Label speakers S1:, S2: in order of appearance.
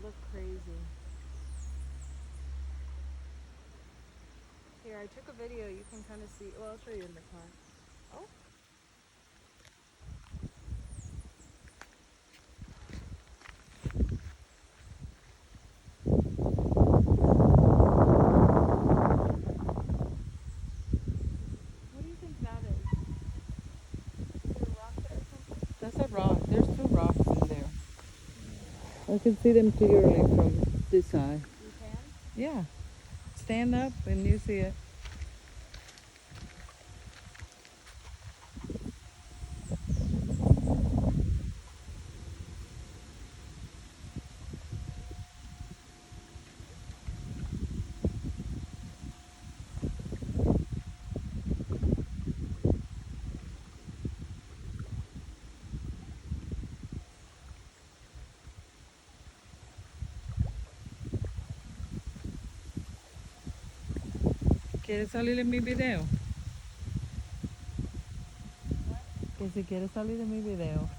S1: look crazy. Here, I took a video. You can kind of see. Well, I'll show you in the car. Oh. What do you think that is? Is there a rock there or something?
S2: That's a rock. There's two rocks in there. I can see them clearly from this side.
S1: You can?
S2: Yeah. Stand up and you see it. ¿Quieres salir en mi video? Que si quieres salir en mi video.